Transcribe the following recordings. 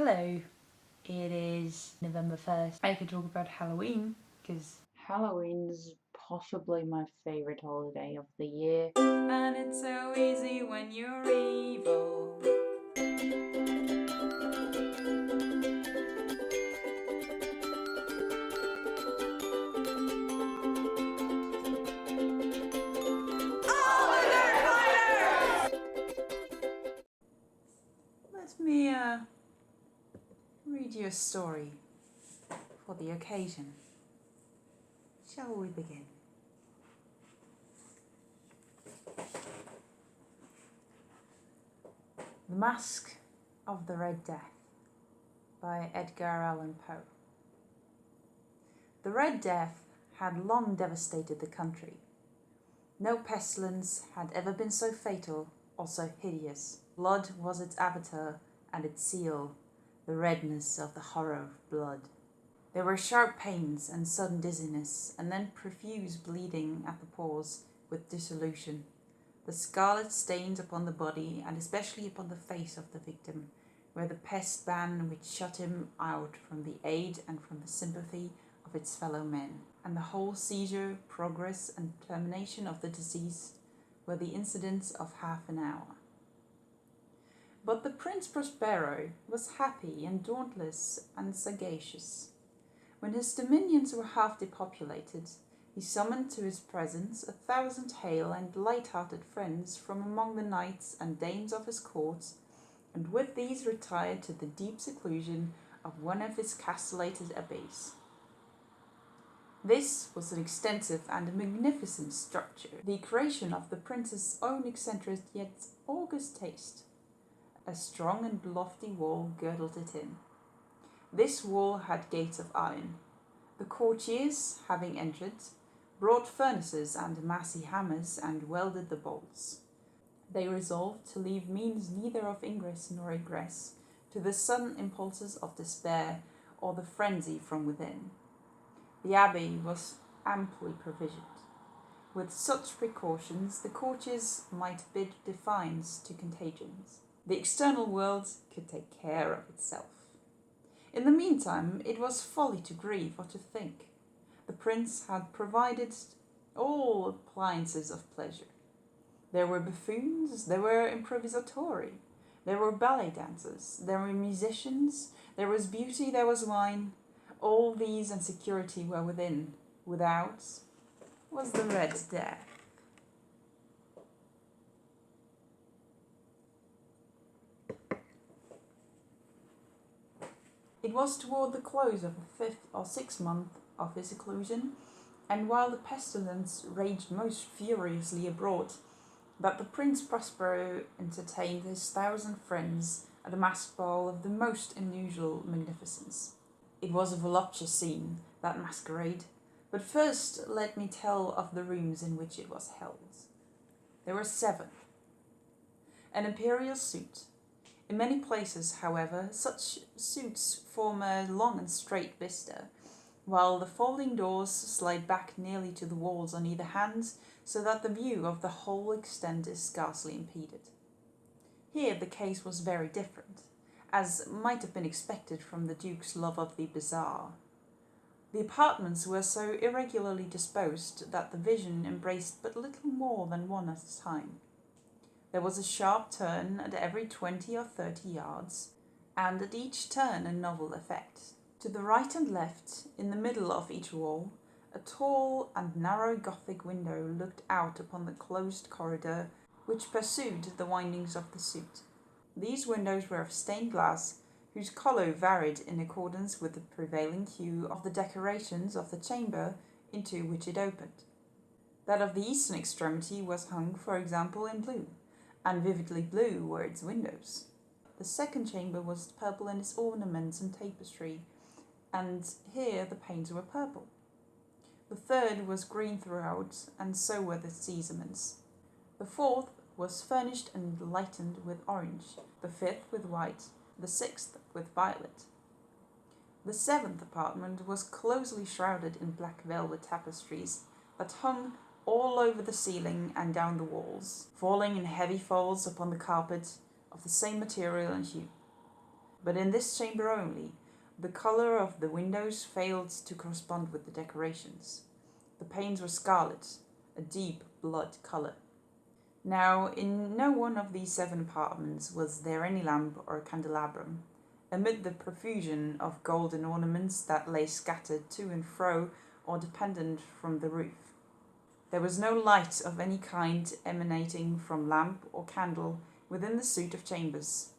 Hello, it is November 1st. I could talk about Halloween because Halloween's possibly my favorite holiday of the year. and it's so easy when you're evil. Let me read you a story for the occasion. Shall we begin? The Mask of the Red Death by Edgar Allan Poe. The Red Death had long devastated the country. No pestilence had ever been so fatal or so hideous. Blood was its avatar and its seal, the redness of the horror of blood. There were sharp pains and sudden dizziness, and then profuse bleeding at the pores with dissolution. The scarlet stains upon the body, and especially upon the face of the victim, were the pest ban which shut him out from the aid and from the sympathy of its fellow men. And the whole seizure, progress, and termination of the disease were the incidents of half an hour. But the Prince Prospero was happy and dauntless and sagacious. When his dominions were half depopulated, he summoned to his presence 1,000 hale and light-hearted friends from among the knights and dames of his court, and with these retired to the deep seclusion of one of his castellated abbeys. This was an extensive and a magnificent structure, the creation of the prince's own eccentric yet august taste. A strong and lofty wall girdled it in. This wall had gates of iron. The courtiers, having entered, brought furnaces and massy hammers and welded the bolts. They resolved to leave means neither of ingress nor egress to the sudden impulses of despair or the frenzy from within. The abbey was amply provisioned. With such precautions, the courtiers might bid defiance to contagions. The external world could take care of itself. In the meantime, it was folly to grieve or to think. The prince had provided all appliances of pleasure. There were buffoons, there were improvisatori, there were ballet dancers, there were musicians, there was beauty, there was wine. All these and security were within. Without was the Red Death. It was toward the close of the 5th or 6th month of his seclusion, and while the pestilence raged most furiously abroad, that the Prince Prospero entertained his 1,000 friends at a masked ball of the most unusual magnificence. It was a voluptuous scene, that masquerade, but first let me tell of the rooms in which it was held. There were 7. An imperial suite. In many places, however, such suites form a long and straight vista, while the folding doors slide back nearly to the walls on either hand, so that the view of the whole extent is scarcely impeded. Here the case was very different, as might have been expected from the Duke's love of the bizarre. The apartments were so irregularly disposed that the vision embraced but little more than one at a time. There was a sharp turn at every 20 or 30 yards, and at each turn a novel effect. To the right and left, in the middle of each wall, a tall and narrow Gothic window looked out upon the closed corridor which pursued the windings of the suite. These windows were of stained glass, whose colour varied in accordance with the prevailing hue of the decorations of the chamber into which it opened. That of the eastern extremity was hung, for example, in blue, and vividly blue were its windows. The second chamber was purple in its ornaments and tapestry, and here the panes were purple. The third was green throughout, and so were the casements. The fourth was furnished and lightened with orange, the fifth with white, the sixth with violet. The 7th apartment was closely shrouded in black velvet tapestries that hung all over the ceiling and down the walls, falling in heavy folds upon the carpet of the same material and hue. but in this chamber only, the colour of the windows failed to correspond with the decorations. The panes were scarlet, a deep blood colour. Now, in no one of these 7 apartments was there any lamp or candelabrum, amid the profusion of golden ornaments that lay scattered to and fro or dependent from the roof. There was no light of any kind emanating from lamp or candle within the suite of chambers.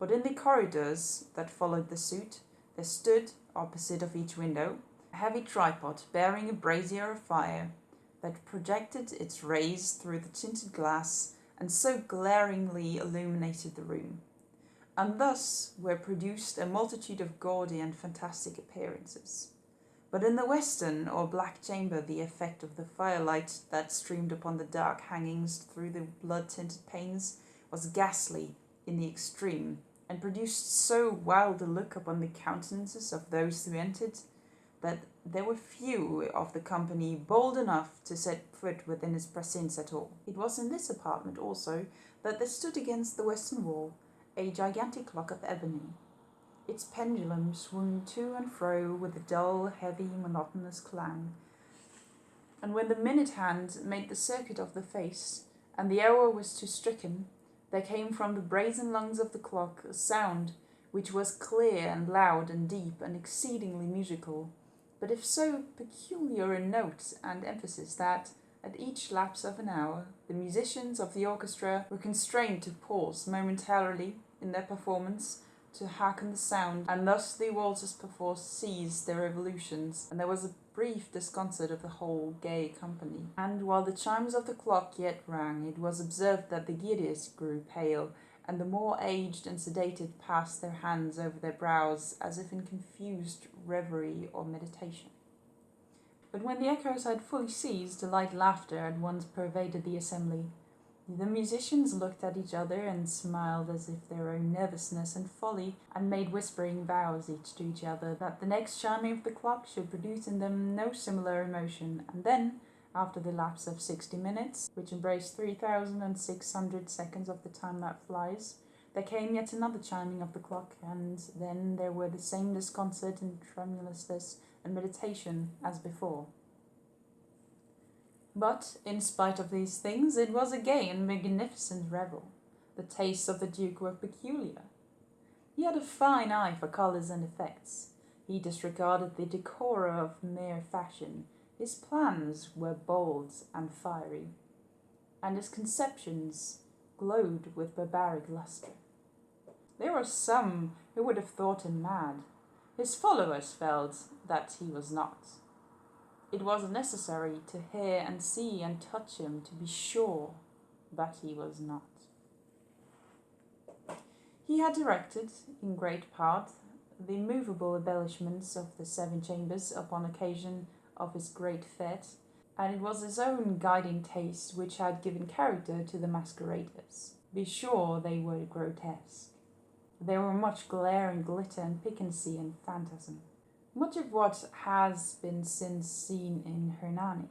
But in the corridors that followed the suite, there stood, opposite of each window, a heavy tripod bearing a brazier of fire that projected its rays through the tinted glass and so glaringly illuminated the room. And thus were produced a multitude of gaudy and fantastic appearances. But in the western or black chamber the effect of the firelight that streamed upon the dark hangings through the blood-tinted panes was ghastly in the extreme, and produced so wild a look upon the countenances of those who entered, that there were few of the company bold enough to set foot within its precincts at all. It was in this apartment also that there stood against the western wall a gigantic clock of ebony. Its pendulum swung to and fro with a dull, heavy, monotonous clang, and when the minute hand made the circuit of the face, and the hour was to stricken, there came from the brazen lungs of the clock a sound which was clear and loud and deep and exceedingly musical, but of so peculiar a note and emphasis that, at each lapse of an hour, the musicians of the orchestra were constrained to pause momentarily in their performance to hearken the sound, and thus the waltzers perforce ceased their revolutions, and there was a brief disconcert of the whole gay company. And while the chimes of the clock yet rang, it was observed that the giddiest grew pale, and the more aged and sedated passed their hands over their brows as if in confused reverie or meditation. But when the echoes had fully ceased, a light laughter at once pervaded the assembly. The musicians looked at each other and smiled as if their own nervousness and folly, and made whispering vows each to each other that the next chiming of the clock should produce in them no similar emotion, and then, after the lapse of 60 minutes, which embraced 3,600 seconds of the time that flies, there came yet another chiming of the clock, and then there were the same disconcert and tremulousness and meditation as before. But, in spite of these things, it was a gay and magnificent revel. The tastes of the Duke were peculiar. He had a fine eye for colours and effects. He disregarded the decora of mere fashion. His plans were bold and fiery, and his conceptions glowed with barbaric lustre. There were some who would have thought him mad. His followers felt that he was not. It was necessary to hear and see and touch him to be sure that he was not. He had directed, in great part, the movable embellishments of the 7 chambers upon occasion of his great fete, and it was his own guiding taste which had given character to the masqueraders. Be sure they were grotesque. There were much glare and glitter and piquancy and phantasm. Much of what has been since seen in Hernani.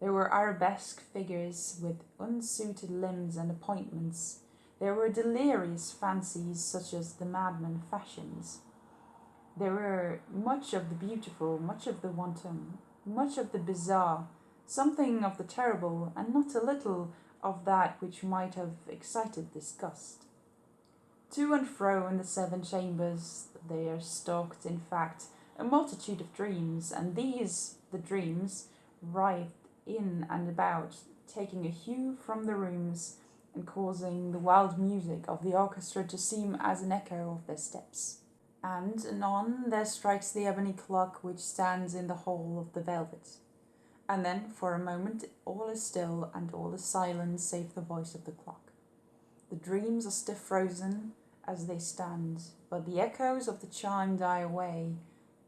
There were arabesque figures with unsuited limbs and appointments. There were delirious fancies such as the madman fashions. There were much of the beautiful, much of the wanton, much of the bizarre, something of the terrible, and not a little of that which might have excited disgust. To and fro in the 7 chambers there stalked, in fact, a multitude of dreams, and these, the dreams, writhed in and about, taking a hue from the rooms, and causing the wild music of the orchestra to seem as an echo of their steps. And anon there strikes the ebony clock which stands in the hall of the velvet, and then for a moment all is still and all is silent save the voice of the clock. The dreams are stiff frozen as they stand, but the echoes of the chime die away.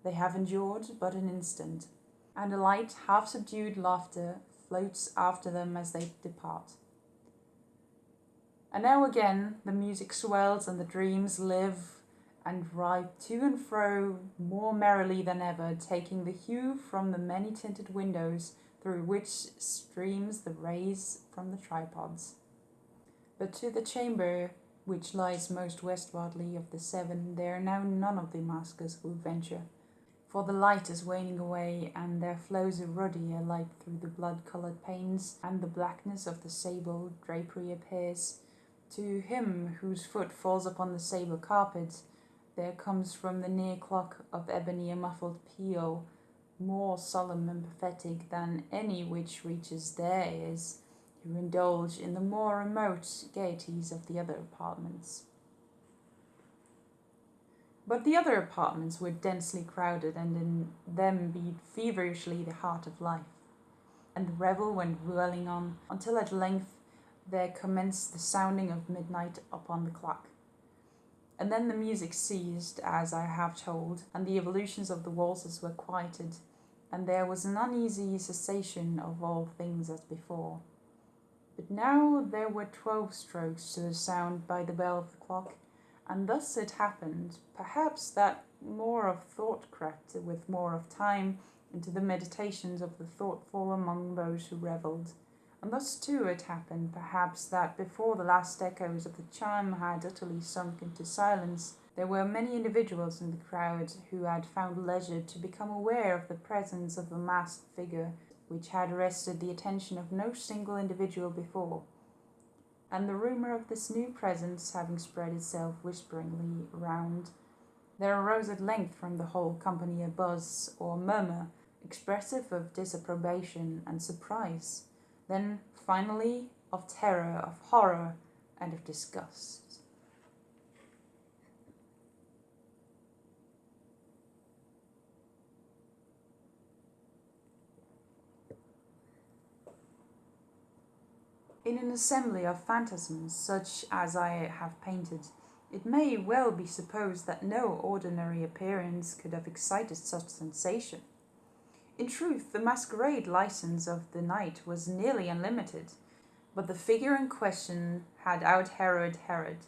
They have endured but an instant, and a light, half-subdued laughter floats after them as they depart. And now again the music swells and the dreams live and ride to and fro more merrily than ever, taking the hue from the many-tinted windows through which streams the rays from the tripods. But to the chamber which lies most westwardly of the seven, there now none of the maskers will venture. For the light is waning away, and there flows a ruddier light through the blood-coloured panes, and the blackness of the sable drapery appears. To him whose foot falls upon the sable carpet, there comes from the near clock of ebony a muffled peal, more solemn and pathetic than any which reaches their ears, who indulge in the more remote gaieties of the other apartments. But the other apartments were densely crowded, and in them beat feverishly the heart of life. And the revel went whirling on, until at length there commenced the sounding of midnight upon the clock. And then the music ceased, as I have told, and the evolutions of the waltzes were quieted, and there was an uneasy cessation of all things as before. But now there were 12 strokes to the sound by the bell of the clock, and thus it happened, perhaps, that more of thought crept with more of time into the meditations of the thoughtful among those who revelled. And thus too it happened, perhaps, that before the last echoes of the chime had utterly sunk into silence, there were many individuals in the crowd who had found leisure to become aware of the presence of a masked figure which had arrested the attention of no single individual before. And the rumour of this new presence having spread itself whisperingly round, there arose at length from the whole company a buzz or murmur expressive of disapprobation and surprise, then finally of terror, of horror, and of disgust. In an assembly of phantasms such as I have painted, it may well be supposed that no ordinary appearance could have excited such sensation. In truth, the masquerade license of the night was nearly unlimited, but the figure in question had out-Herod Herod,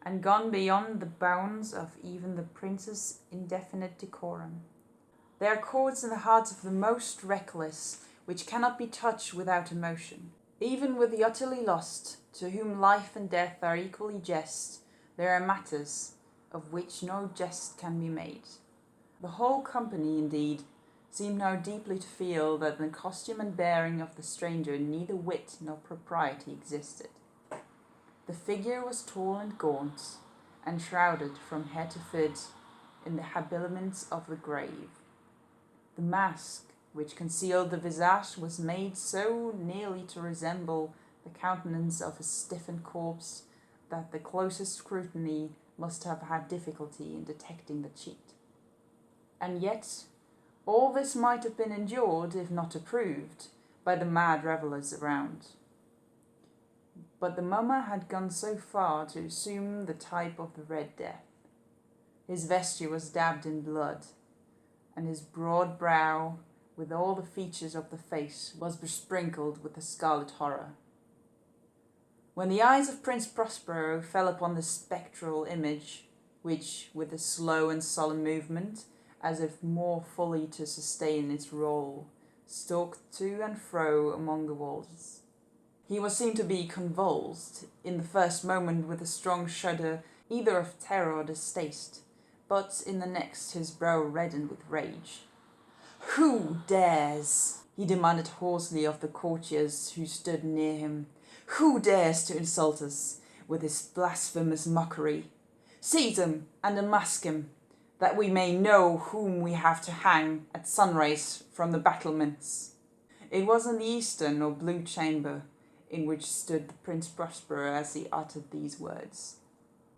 and gone beyond the bounds of even the prince's indefinite decorum. There are chords in the hearts of the most reckless which cannot be touched without emotion. Even with the utterly lost, to whom life and death are equally jest, there are matters of which no jest can be made. The whole company, indeed, seemed now deeply to feel that in the costume and bearing of the stranger neither wit nor propriety existed. The figure was tall and gaunt, and shrouded from head to foot in the habiliments of the grave. The mask which concealed the visage was made so nearly to resemble the countenance of a stiffened corpse that the closest scrutiny must have had difficulty in detecting the cheat. And yet all this might have been endured, if not approved, by the mad revellers around. But the mummer had gone so far to assume the type of the Red Death. His vesture was dabbed in blood, and his broad brow, with all the features of the face, was besprinkled with the scarlet horror. When the eyes of Prince Prospero fell upon the spectral image, which, with a slow and solemn movement, as if more fully to sustain its role, stalked to and fro among the walls, he was seen to be convulsed, in the first moment with a strong shudder, either of terror or distaste, but in the next his brow reddened with rage. "Who dares?" he demanded hoarsely of the courtiers who stood near him. "Who dares to insult us with his blasphemous mockery? Seize him and unmask him, that we may know whom we have to hang at sunrise from the battlements." It was in the eastern or blue chamber in which stood the Prince Prospero as he uttered these words.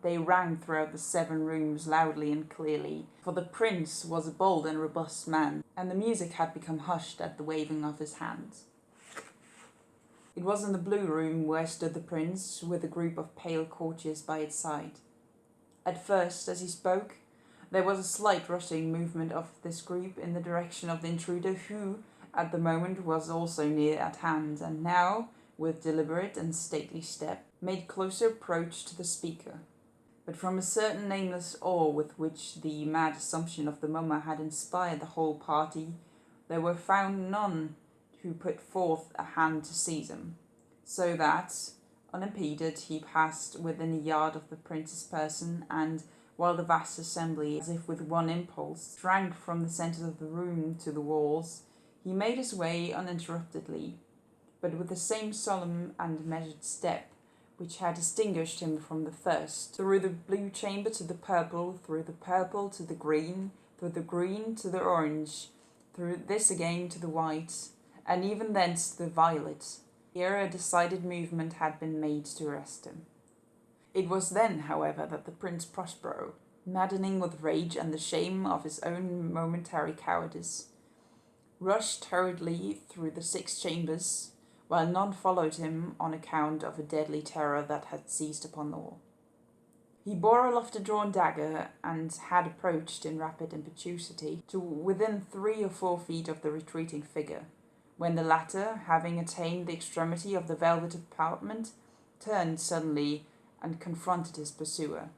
They rang throughout the 7 rooms loudly and clearly, for the prince was a bold and robust man, and the music had become hushed at the waving of his hand. It was in the blue room where stood the prince, with a group of pale courtiers by its side. At first, as he spoke, there was a slight rushing movement of this group in the direction of the intruder, who, at the moment, was also near at hand, and now, with deliberate and stately step, made closer approach to the speaker. But from a certain nameless awe with which the mad assumption of the mummer had inspired the whole party, there were found none who put forth a hand to seize him, so that, Unimpeded, he passed within a yard of the prince's person, and, while the vast assembly, as if with one impulse, shrank from the centre of the room to the walls, he made his way uninterruptedly, but with the same solemn and measured step which had distinguished him from the first, through the blue chamber to the purple, through the purple to the green to the orange, through this again to the white, and even thence to the violet. Here a decided movement had been made to arrest him. It was then, however, that the Prince Prospero, maddening with rage and the shame of his own momentary cowardice, rushed hurriedly through the 6 chambers, while none followed him on account of a deadly terror that had seized upon all. He bore aloft a drawn dagger, and had approached in rapid impetuosity to within 3 or 4 feet of the retreating figure, when the latter, having attained the extremity of the velvet apartment, turned suddenly and confronted his pursuer.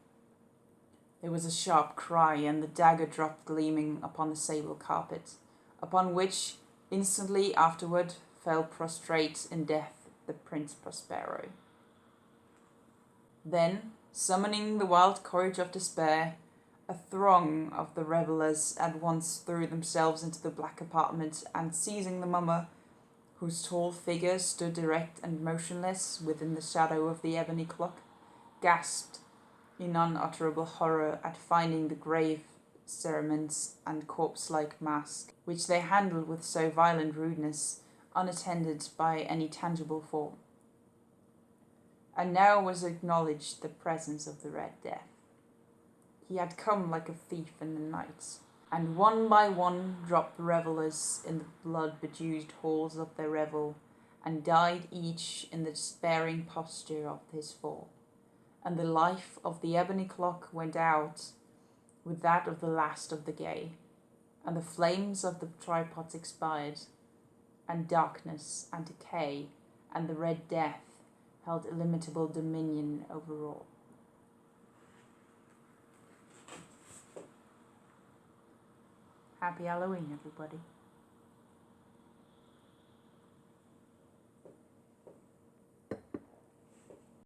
There was a sharp cry, and the dagger dropped gleaming upon the sable carpet, upon which, instantly afterward, fell prostrate in death the Prince Prospero. Then, summoning the wild courage of despair, a throng of the revellers at once threw themselves into the black apartment, and seizing the mummer, whose tall figure stood erect and motionless within the shadow of the ebony clock, gasped in unutterable horror at finding the grave cerements and corpse-like mask, which they handled with so violent rudeness, unattended by any tangible form. And now was acknowledged the presence of the Red Death. He had come like a thief in the night, and one by one dropped the revellers in the blood-bedewed halls of their revel, and died each in the despairing posture of his fall. And the life of the ebony clock went out with that of the last of the gay, and the flames of the tripods expired, and darkness and decay and the Red Death held illimitable dominion over all. Happy Halloween, everybody.